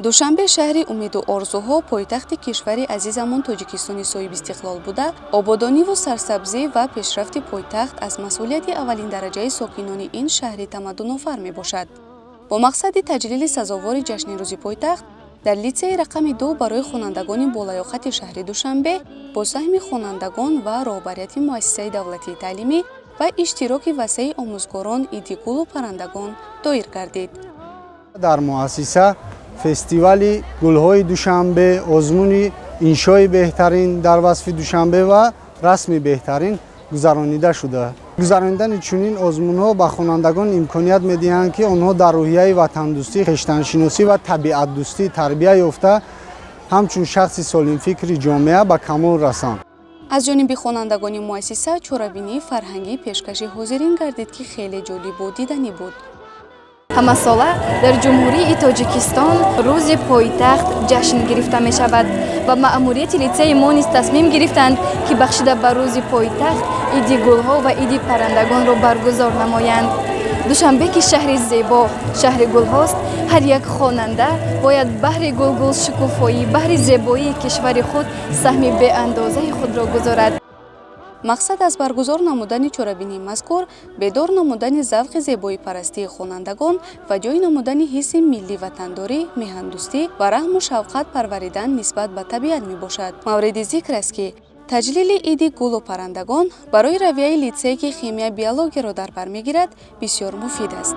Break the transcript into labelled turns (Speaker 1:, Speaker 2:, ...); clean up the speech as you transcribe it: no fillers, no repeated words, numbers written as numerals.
Speaker 1: душанбе шаҳри умеду орзуҳо пойтахти кишвари азизамон Тоҷикистони соҳиби истиқлол буда, ободониву сарсабзӣ ва пешрафти пойтахт аз масъулияти аввалин дараҷаи сокинони ин шаҳри тамаддунофар мебошад. Бо мақсади таҷлили сазовори ҷашни рӯзи пойтахт, дар литсеи рақами 2 барои хонандагони болаёқати шаҳри Душанбе бо саҳми хонандагон ва роҳбарияти муассисаи давлатии таълимӣ ва иштироки васеъи омӯзгорон Иди гулу паррандагон доир гардид.
Speaker 2: дар муассиса фестивали гулҳои Душанбе, озмуни иншои беҳтарин дар васфи Душанбе ва расми беҳтарин гузаронида шуда. гузарондани чунин озмунҳо ба хонандагон имконият медиҳанд, ки онҳо дар рӯҳияи ватандӯстӣ, хештаншиносӣ ва табиатдӯстӣ тарбия ёфта, ҳамчун шахси солимфикри ҷомеа ба камол расанд.
Speaker 1: аз ҷониби хонандагони муассиса чорабинии фарҳангии пешкаши ҳозирин гардид, ки хеле ҷолибу диданӣ буд.
Speaker 3: ҳамасола дар ҷумҳурии Тоҷикистон рӯзи пойтахт ҷашн гирифта мешавад ва маъмурияти литсеи мо низ тасмим гирифтанд, ки бахшида ба рӯзи пойтахт иди гулҳо ва иди паррандагонро баргузор намоянд. Душанбе ки шаҳри зебо, шаҳри гулҳост, ҳар як хонанда бояд баҳри гулгул шукуфоӣ, баҳри зебоии кишвари худ саҳми беандозаи худро гузорад.
Speaker 1: мақсад аз баргузор намудани чорабинии мазкур бедор намудани завқи зебоипарастии хонандагон ва ҷой намудани ҳисси миллӣ ватандорӣ, меҳандӯстӣ ва раҳму шавқат парваридан нисбат ба табиат мебошад. мавриди зикр аст, ки таҷлили иди гулу паррандагон барои равияи литсее, ки химия биологияро дар бар мегирад, бисёр муфид аст.